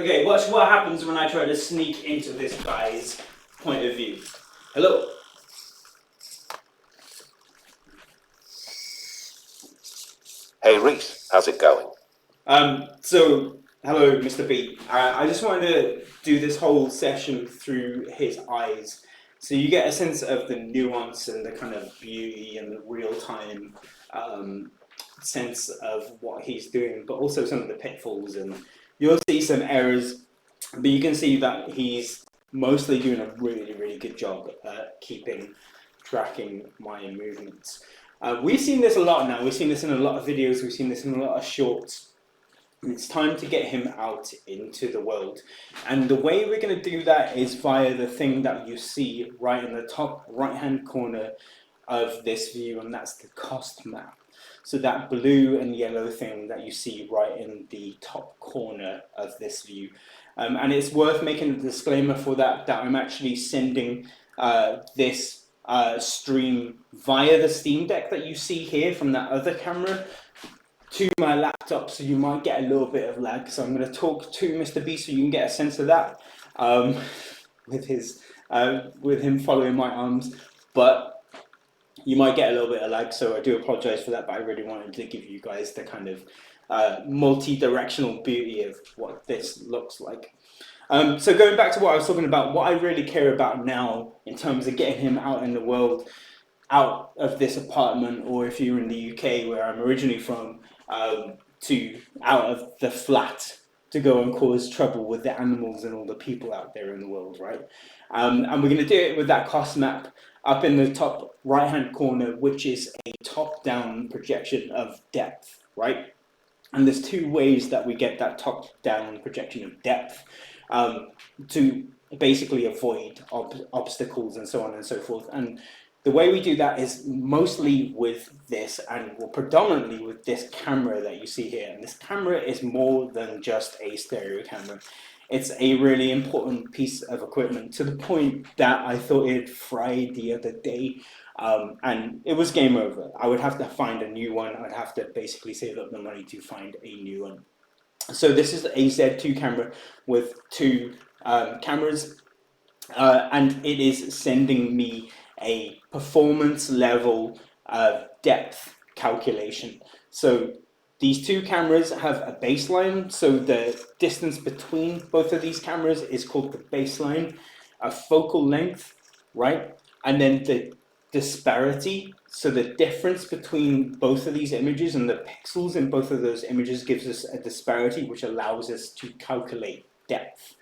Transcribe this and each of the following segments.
Okay, watch what happens when I try to sneak into this guy's point of view. Hello. Hey Rhys, how's it going? Hello, Mr. B. I just wanted to do this whole session through his eyes, so you get a sense of the nuance and the kind of beauty and the real-time sense of what he's doing, but also some of the pitfalls, and you'll see some errors, but you can see that he's mostly doing a really, really good job at tracking my movements. We've seen this a lot now. We've seen this in a lot of videos. We've seen this in a lot of shorts. It's time to get him out into the world. And the way we're going to do that is via the thing that you see right in the top right-hand corner of this view, and that's the cost map. So that blue and yellow thing that you see right in the top corner of this view. And it's worth making a disclaimer for that I'm actually sending this stream via the Steam Deck that you see here from that other camera to my laptop, so you might get a little bit of lag. So I'm going to talk to Mr. B so you can get a sense of that with him following my arms, but you might get a little bit of lag, so I do apologize for that, but I really wanted to give you guys the kind of multi-directional beauty of what this looks like. So going back to what I was talking about, what I really care about now in terms of getting him out in the world, out of this apartment, or if you're in the UK where I'm originally from, to out of the flat to go and cause trouble with the animals and all the people out there in the world, right? And we're going to do it with that cost map up in the top right-hand corner, which is a top-down projection of depth, right? And there's two ways that we get that top-down projection of depth to basically avoid obstacles and so on and so forth. And the way we do that is mostly with this, and well, predominantly with this camera that you see here. And this camera is more than just a stereo camera. It's a really important piece of equipment, to the point that I thought it fried the other day. And it was game over. I would have to find a new one. I'd have to basically save up the money to find a new one. So this is a Z2 camera with two cameras, and it is sending me a performance level depth calculation. So these two cameras have a baseline, so the distance between both of these cameras is called the baseline, a focal length, right? And then the disparity, so the difference between both of these images and the pixels in both of those images gives us a disparity which allows us to calculate depth.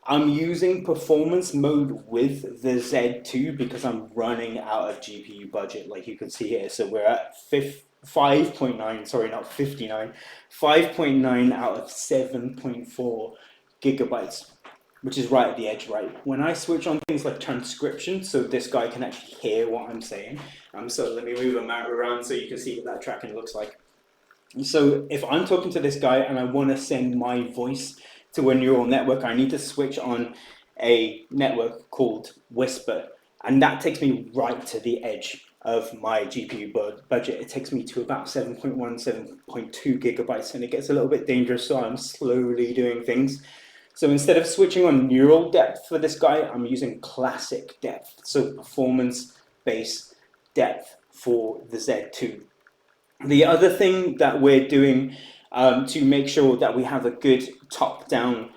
I'm using performance mode with the Z2 because I'm running out of GPU budget, like you can see here. So we're at 5.9, sorry, not 59, 5.9 out of 7.4 gigabytes, which is right at the edge, right? When I switch on things like transcription, so this guy can actually hear what I'm saying. So let me move a map around so you can see what that tracking looks like. So if I'm talking to this guy and I want to send my voice to a neural network, I need to switch on a network called Whisper, and that takes me right to the edge of my GPU budget. It takes me to about 7.1, 7.2 gigabytes, and it gets a little bit dangerous, so I'm slowly doing things. So instead of switching on neural depth for this guy, I'm using classic depth, so performance-based depth for the Z2. The other thing that we're doing to make sure that we have a good top-down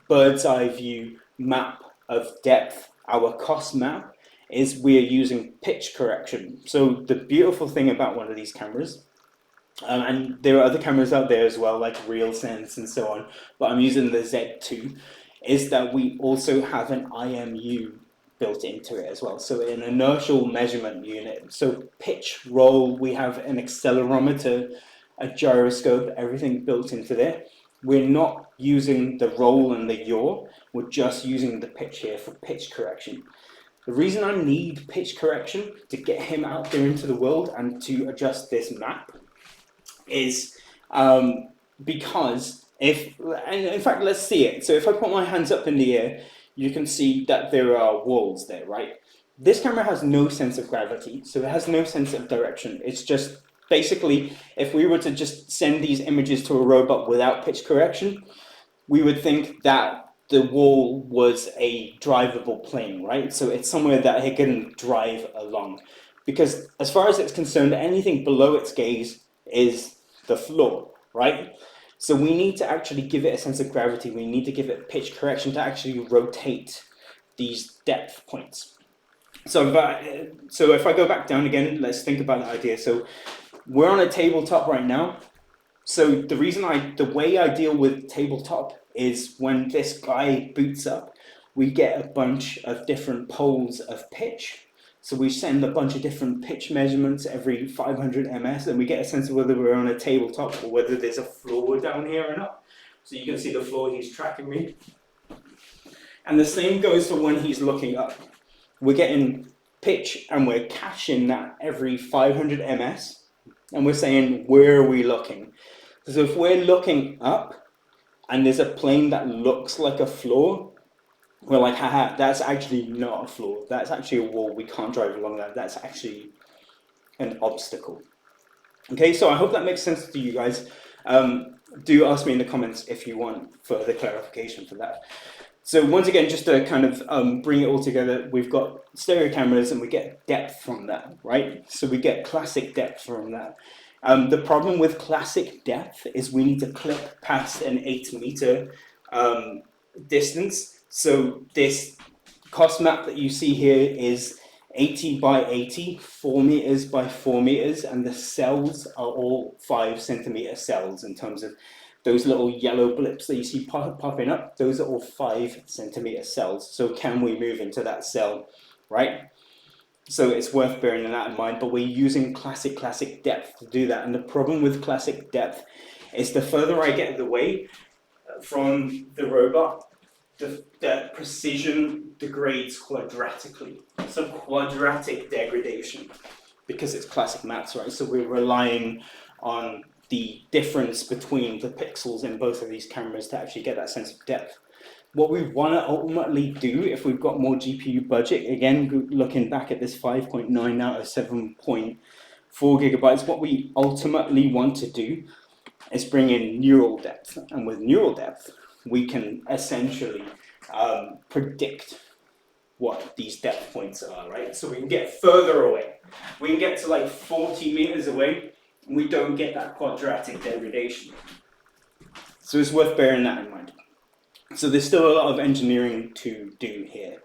bird's eye view map of depth, our cost map, is we're using pitch correction. So the beautiful thing about one of these cameras, and there are other cameras out there as well, like RealSense and so on, but I'm using the Z2, is that we also have an IMU built into it as well. So an inertial measurement unit. So pitch, roll, we have an accelerometer, a gyroscope, everything built into there. We're not using the roll and the yaw, we're just using the pitch here for pitch correction. The reason I need pitch correction to get him out there into the world and to adjust this map is because and in fact, let's see it. So if I put my hands up in the air, you can see that there are walls there, right? This camera has no sense of gravity, so it has no sense of direction. It's just basically, if we were to just send these images to a robot without pitch correction, we would think that the wall was a drivable plane, right? So it's somewhere that it can drive along. Because as far as it's concerned, anything below its gaze is the floor, right? So we need to actually give it a sense of gravity. We need to give it pitch correction to actually rotate these depth points. So if I go back down again, let's think about the idea. So we're on a tabletop right now. So the way I deal with tabletop is when this guy boots up, we get a bunch of different poles of pitch. So we send a bunch of different pitch measurements every 500 ms, and we get a sense of whether we're on a tabletop or whether there's a floor down here or not. So you can see the floor, he's tracking me. And the same goes for when he's looking up. We're getting pitch and we're caching that every 500 ms, and we're saying, where are we looking? So if we're looking up and there's a plane that looks like a floor, we're like, haha, that's actually not a floor. That's actually a wall. We can't drive along that. That's actually an obstacle. Okay, so I hope that makes sense to you guys. Do ask me in the comments if you want further clarification for that. So once again, just to kind of bring it all together, we've got stereo cameras and we get depth from that, right? So we get classic depth from that. The problem with classic depth is we need to clip past an 8 meter distance. So this cost map that you see here is 80 by 80, 4 meters by 4 meters, and the cells are all 5 centimeter cells in terms of those little yellow blips that you see popping up. Those are all 5 centimeter cells. So can we move into that cell, right? So it's worth bearing that in mind, but we're using classic depth to do that. And the problem with classic depth is the further I get away from the robot, the precision degrades quadratically. So quadratic degradation, because it's classic maths, right? So we're relying on the difference between the pixels in both of these cameras to actually get that sense of depth. What we want to ultimately do, if we've got more GPU budget, again, looking back at this 5.9 out of 7.4 gigabytes, what we ultimately want to do is bring in neural depth. And with neural depth, we can essentially predict what these depth points are, right? So we can get further away. We can get to like 40 meters away, and we don't get that quadratic degradation. So it's worth bearing that in mind. So there's still a lot of engineering to do here.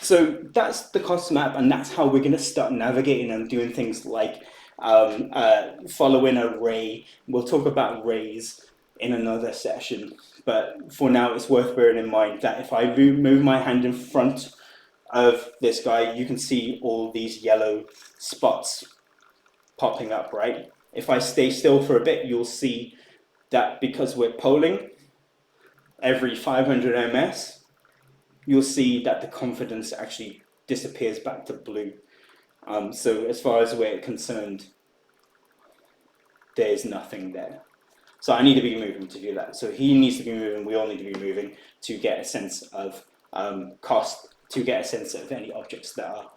So that's the cost map, and that's how we're going to start navigating and doing things like following a ray. We'll talk about rays in another session, but for now it's worth bearing in mind that if I move my hand in front of this guy, you can see all these yellow spots popping up, right? If I stay still for a bit, you'll see that because we're polling every 500 ms, you'll see that the confidence actually disappears back to blue. So as far as we're concerned, there's nothing there. So I need to be moving to do that. So he needs to be moving, we all need to be moving to get a sense of cost, to get a sense of any objects that are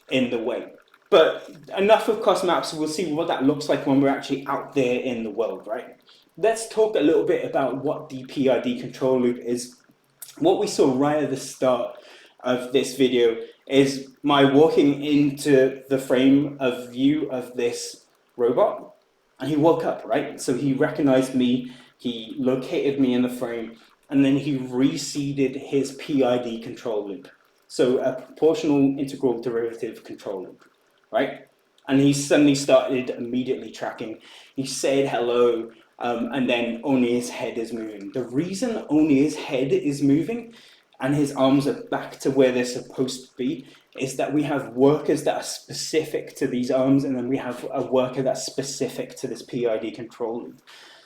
in the way. But enough of cost maps, we'll see what that looks like when we're actually out there in the world, right? Let's talk a little bit about what the PID control loop is. What we saw right at the start of this video is my walking into the frame of view of this robot, and he woke up, right? So he recognized me, he located me in the frame, and then he reseeded his PID control loop. So a proportional integral derivative control loop, right? And he suddenly started immediately tracking. He said hello, and then only his head is moving. The reason only his head is moving and his arms are back to where they're supposed to be is that we have workers that are specific to these arms, and then we have a worker that's specific to this PID control loop.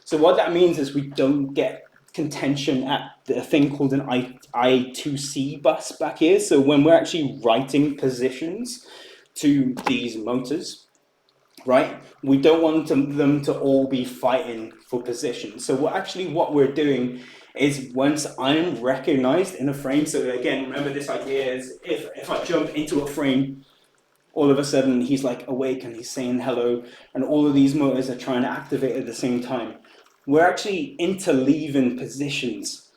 So what that means is we don't get contention at the thing called an I2C bus back here. So when we're actually writing positions to these motors, right, we don't want them to all be fighting for position. So what we're doing is once I'm recognized in a frame, so again, remember this idea is if I jump into a frame, all of a sudden he's like awake and he's saying hello, and all of these motors are trying to activate at the same time. we're actually interleaving positions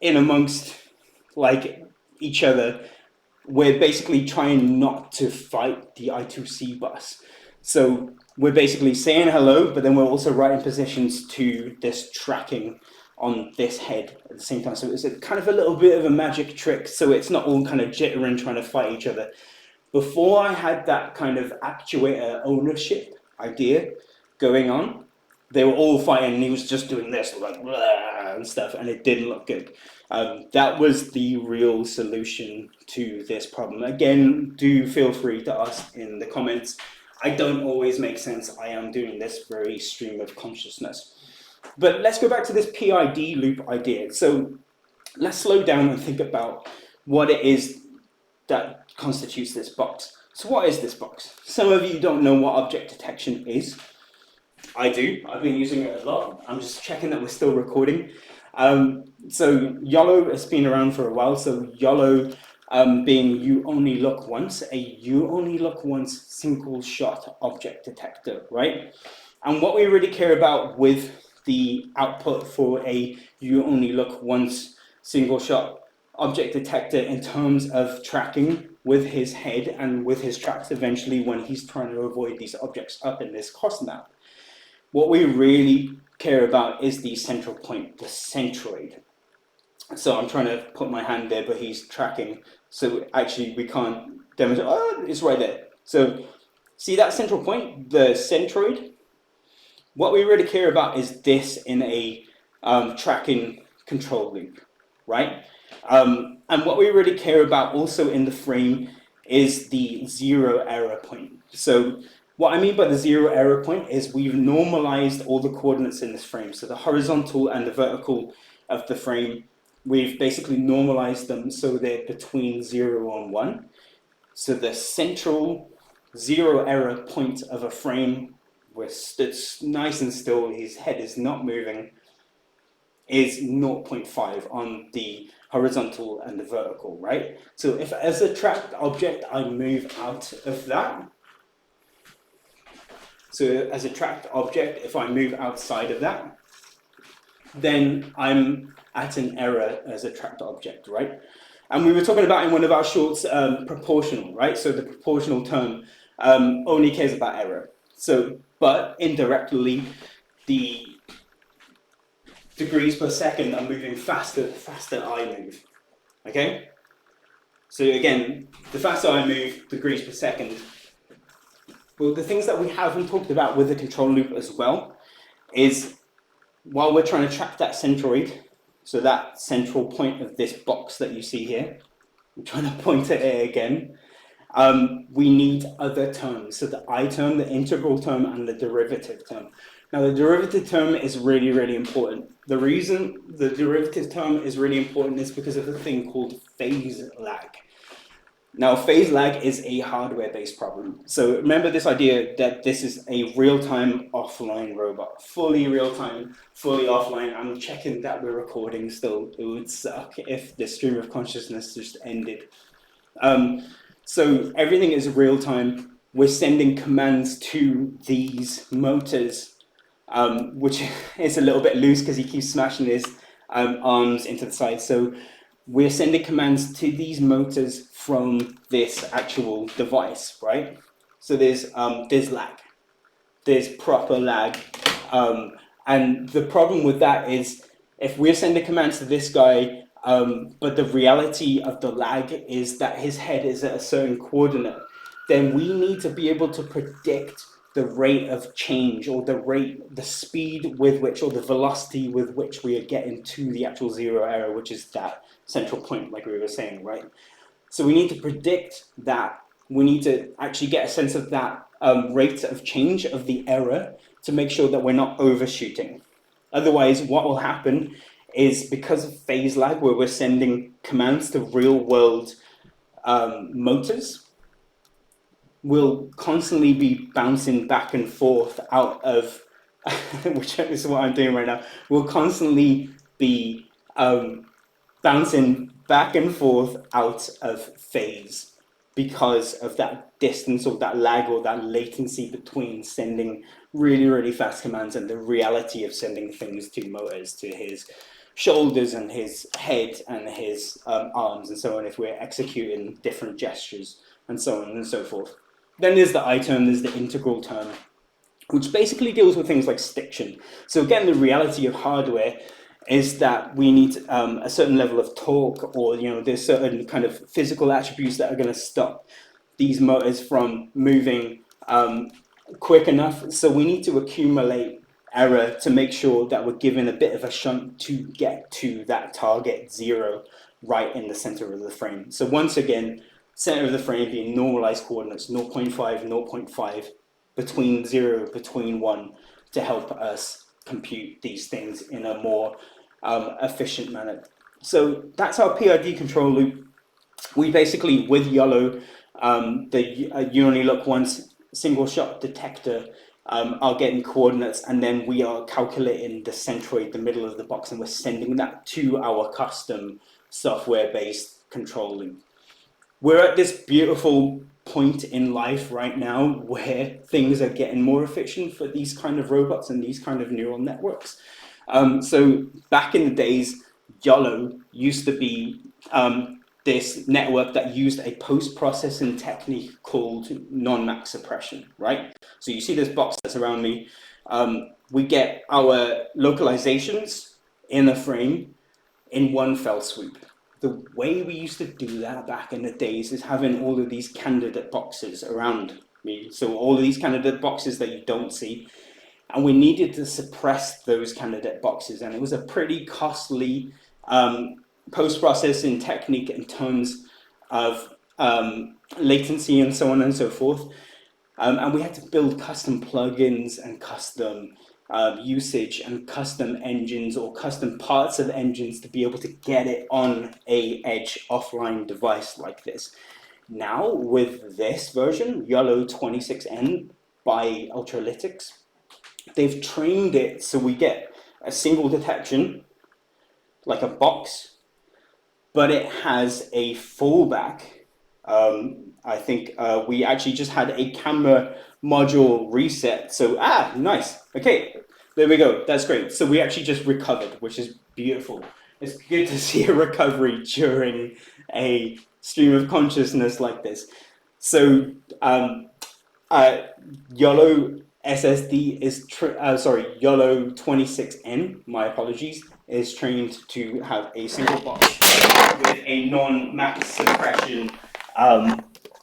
in amongst like each other. We're basically trying not to fight the I2C bus. So we're basically saying hello, but then we're also writing positions to this tracking on this head at the same time. So it's a kind of a little bit of a magic trick. So it's not all kind of jittering trying to fight each other. Before I had that kind of actuator ownership idea going on, they were all fighting and he was just doing this like blah, and stuff, and it didn't look good. That was the real solution to this problem. Again, do feel free to ask in the comments. I don't always make sense. I am doing this very stream of consciousness. But let's go back to this PID loop idea. So let's slow down and think about what it is that constitutes this box. So what is this box? Some of you don't know what object detection is. I do. I've been using it a lot. I'm just checking that we're still recording. So YOLO has been around for a while. So YOLO being you only look once, a you only look once single shot object detector, right? And what we really care about with the output for a you only look once single shot object detector in terms of tracking with his head and with his tracks eventually when he's trying to avoid these objects up in this cost map. What we really care about is the central point, the centroid. So I'm trying to put my hand there, but he's tracking. So actually we can't demonstrate, oh, it's right there. So see that central point, the centroid? What we really care about is this in a tracking control loop, right? And what we really care about also in the frame is the zero error point. So what I mean by the zero error point is we've normalized all the coordinates in this frame. So the horizontal and the vertical of the frame, we've basically normalized them so they're between 0 and 1. So the central zero error point of a frame where it's nice and still, his head is not moving, is 0.5 on the horizontal and the vertical, right? So if as a tracked object I move out of that, so as a tracked object, if I move outside of that, then I'm at an error as a tracked object, right? And we were talking about in one of our shorts, proportional, right? So the proportional term only cares about error. So, but indirectly, the degrees per second are moving faster the faster I move, okay? So again, the faster I move, degrees per second. Well, the things that we haven't talked about with the control loop as well is while we're trying to track that centroid, so that central point of this box that you see here, I'm trying to point at it again, we need other terms. So the I term, the integral term, and the derivative term. Now the derivative term is really, really important. The reason the derivative term is really important is because of a thing called phase lag. Now, phase lag is a hardware-based problem. So remember this idea that this is a real-time offline robot, fully real-time, fully offline. I'm checking that we're recording still. It would suck if the stream of consciousness just ended. So everything is real-time. We're sending commands to these motors, which is a little bit loose because he keeps smashing his arms into the side. So we're sending commands to these motors from this actual device, right? So there's lag, there's proper lag, and the problem with that is if we're sending commands to this guy, but the reality of the lag is that his head is at a certain coordinate, then we need to be able to predict the rate of change or the speed with which, or the velocity with which we are getting to the actual zero error, which is that central point, like we were saying, right? So we need to predict that. We need to actually get a sense of that rate of change of the error to make sure that we're not overshooting. Otherwise, what will happen is because of phase lag, where we're sending commands to real world motors, we'll constantly be bouncing back and forth out of, which is what I'm doing right now, we'll constantly be bouncing back and forth out of phase because of that distance or that lag or that latency between sending really, really fast commands and the reality of sending things to motors to his shoulders and his head and his arms and so on if we're executing different gestures and so on and so forth. Then there's the I term, there's the integral term, which basically deals with things like stiction. So again, the reality of hardware is that we need a certain level of torque, or there's certain kind of physical attributes that are going to stop these motors from moving quick enough. So we need to accumulate error to make sure that we're given a bit of a shunt to get to that target 0 right in the center of the frame. So once again, center of the frame being normalized coordinates 0.5, 0.5, between 0, between 1, to help us compute these things in a more efficient manner. So that's our PID control loop. We basically, with YOLO, the you only look once single shot detector, are getting coordinates, and then we are calculating the centroid, the middle of the box, and we're sending that to our custom software-based control loop. We're at this beautiful point in life right now where things are getting more efficient for these kind of robots and these kind of neural networks. So back in the days, YOLO used to be this network that used a post-processing technique called non-max suppression, right? So you see this box that's around me. We get our localizations in a frame in one fell swoop. The way we used to do that back in the days is having all of these candidate boxes around me. So all of these candidate boxes that you don't see. And we needed to suppress those candidate boxes. And it was a pretty costly post-processing technique in terms of latency and so on and so forth. And we had to build custom plugins and custom usage and custom engines or custom parts of engines to be able to get it on a edge offline device like this. Now with this version, YOLO 26N by Ultralytics, they've trained it so we get a single detection, like a box, but it has a fallback. I think we actually just had a camera module reset. So, nice. Okay, there we go. That's great. So we actually just recovered, which is beautiful. It's good to see a recovery during a stream of consciousness like this. So YOLO SSD is, YOLO 26N, my apologies, is trained to have a single box with a non-max suppression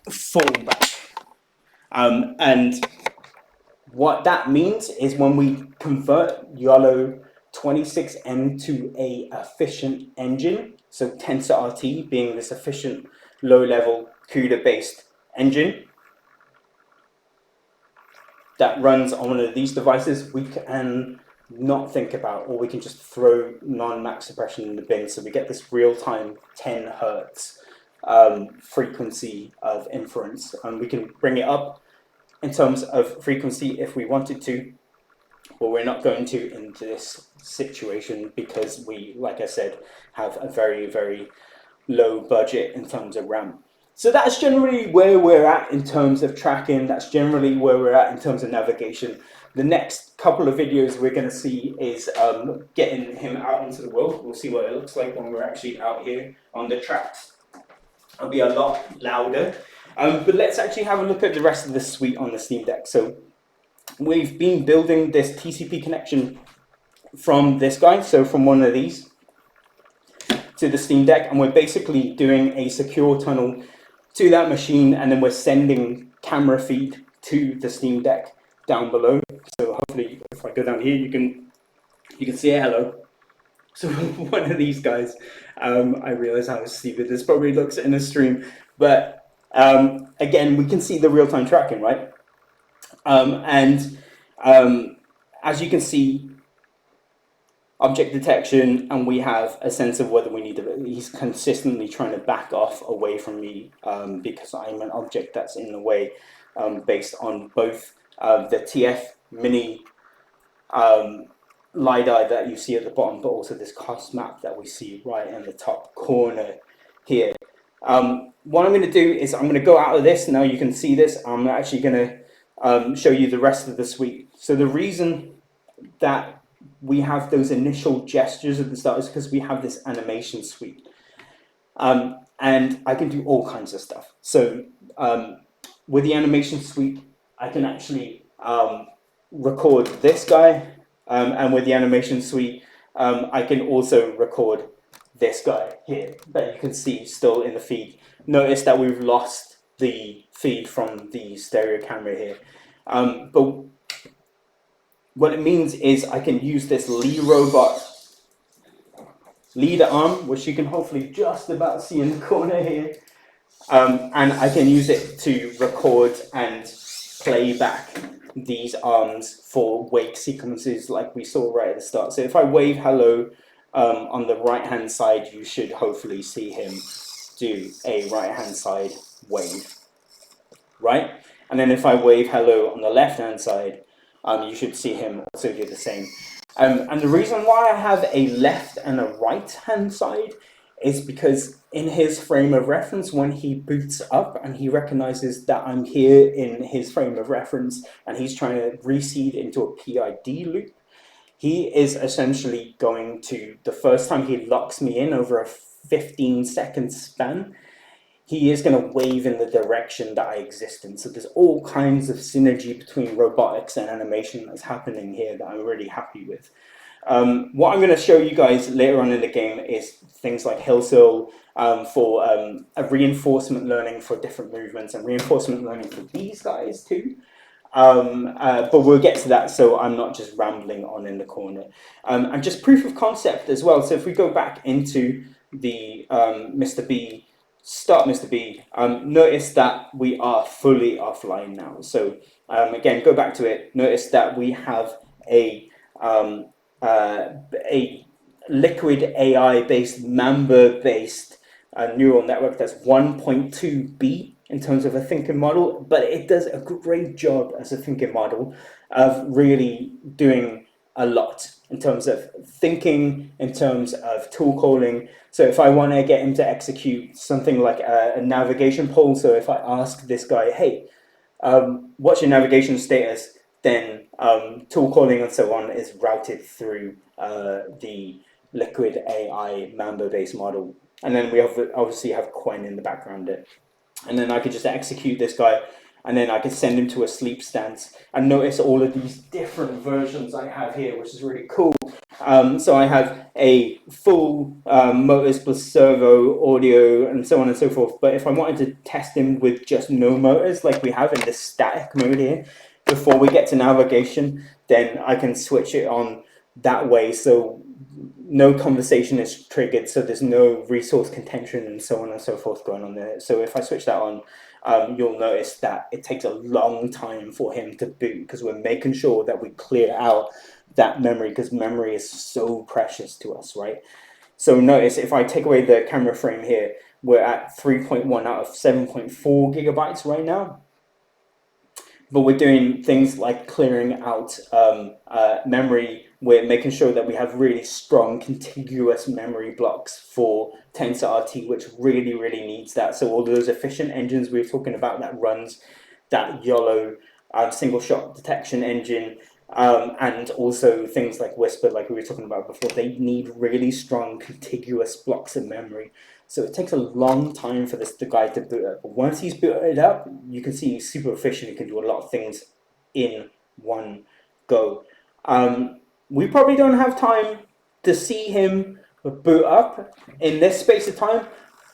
fallback. And what that means is when we convert YOLO 26N to a efficient engine, so TensorRT being this efficient low-level CUDA-based engine that runs on one of these devices, we can not think about, or we can just throw non-max suppression in the bin. So we get this real-time 10 hertz frequency of inference, and we can bring it up in terms of frequency if we wanted to, but we're not going to in this situation because we, like I said, have a very, very low budget in terms of RAM. So that's generally where we're at in terms of tracking. That's generally where we're at in terms of navigation. The next couple of videos we're going to see is getting him out into the world. We'll see what it looks like when we're actually out here on the tracks. It'll be a lot louder. But let's actually have a look at the rest of the suite on the Steam Deck. So we've been building this TCP connection from this guy, so from one of these to the Steam Deck, and we're basically doing a secure tunnel to that machine, and then we're sending camera feed to the Steam Deck down below. So hopefully, if I go down here, you can see a hello. So one of these guys, I realize how stupid this probably looks in a stream, but again, we can see the real-time tracking, right? As you can see, object detection, and we have a sense of whether we need to. He's consistently trying to back off away from me because I'm an object that's in the way, based on both the TF mini LiDAR that you see at the bottom, but also this cost map that we see right in the top corner here. What I'm going to do is I'm going to go out of this. Now you can see this. I'm actually going show you the rest of the suite. So the reason that we have those initial gestures at the start is because we have this animation suite. And I can do all kinds of stuff. So with the animation suite, I can actually record this guy, and with the animation suite, I can also record this guy here that you can see still in the feed. Notice that we've lost the feed from the stereo camera here. But what it means is I can use this robot leader arm, which you can hopefully just about see in the corner here. And I can use it to record and play back these arms for wake sequences like we saw right at the start. So if I wave hello on the right hand side, you should hopefully see him do a right hand side wave, right? And then if I wave hello on the left hand side, you should see him also do the same. And the reason why I have a left and a right hand side is because in his frame of reference, when he boots up and he recognizes that I'm here in his frame of reference and he's trying to reseed into a PID loop, he is essentially going to, the first time he locks me in over a 15-second span, he is going to wave in the direction that I exist in. So there's all kinds of synergy between robotics and animation that's happening here that I'm really happy with. What I'm going to show you guys later on in the game is things like Hillsill for a reinforcement learning for different movements and reinforcement learning for these guys too. But we'll get to that, so I'm not just rambling on in the corner. And just proof of concept as well. So if we go back into the Mr. B, start Mr. B, notice that we are fully offline now. So again, go back to it. Notice that we have a liquid AI-based, Mamba-based neural network that's 1.2B in terms of a thinking model, but it does a great job as a thinking model of really doing a lot in terms of thinking, in terms of tool calling. So if I want to get him to execute something like a navigation poll, so if I ask this guy, hey, what's your navigation status, then tool calling and so on is routed through the liquid AI Mamba-based model. And then we obviously have Quen in the background it. And then I could just execute this guy, and then I could send him to a sleep stance. And notice all of these different versions I have here, which is really cool. So I have a full motors plus servo, audio, and so on and so forth. But if I wanted to test him with just no motors, like we have in the static mode here, before we get to navigation, then I can switch it on that way. So no conversation is triggered, so there's no resource contention and so on and so forth going on there. So if I switch that on, you'll notice that it takes a long time for him to boot because we're making sure that we clear out that memory because memory is so precious to us, right? So notice if I take away the camera frame here, we're at 3.1 out of 7.4 gigabytes right now. But we're doing things like clearing out memory. We're making sure that we have really strong contiguous memory blocks for TensorRT, which really, really needs that. So all those efficient engines we were talking about that runs that YOLO single shot detection engine, and also things like Whisper, like we were talking about before, they need really strong contiguous blocks of memory. So it takes a long time for the guy to boot up. But once he's booted up, you can see he's super efficient. He can do a lot of things in one go. We probably don't have time to see him boot up in this space of time.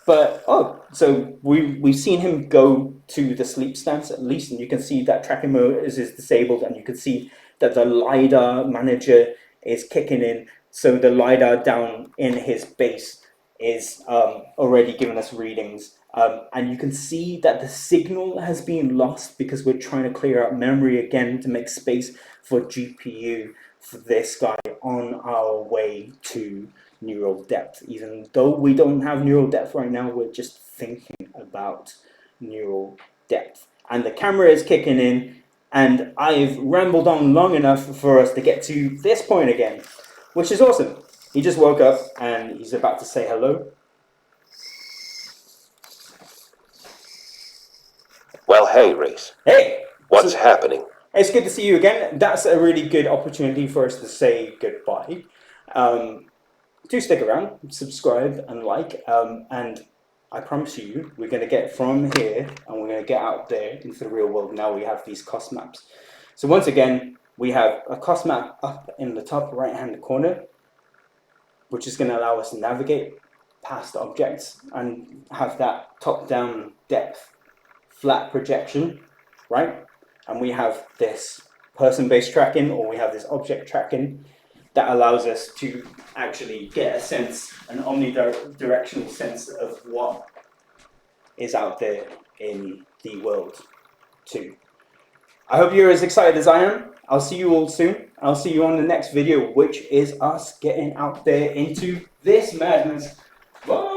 But, so we've seen him go to the sleep stance at least, and you can see that tracking mode is disabled, and you can see that the LiDAR manager is kicking in. So the LiDAR down in his base is already giving us readings. And you can see that the signal has been lost because we're trying to clear out memory again to make space for GPU for this guy on our way to neural depth. Even though we don't have neural depth right now, we're just thinking about neural depth. And the camera is kicking in, and I've rambled on long enough for us to get to this point again, which is awesome. He just woke up and he's about to say hello. Well, hey, Rhys. Hey! What's happening? It's good to see you again. That's a really good opportunity for us to say goodbye. Do stick around, subscribe and like, and I promise you, we're going to get from here and we're going to get out there into the real world. Now we have these cost maps. So once again, we have a cost map up in the top right hand corner, which is going to allow us to navigate past objects and have that top down depth flat projection, right? And we have this person-based tracking, or we have this object tracking that allows us to actually get a sense, an omnidirectional sense of what is out there in the world too. I hope you're as excited as I am. I'll see you all soon. I'll see you on the next video, which is us getting out there into this madness. Bye.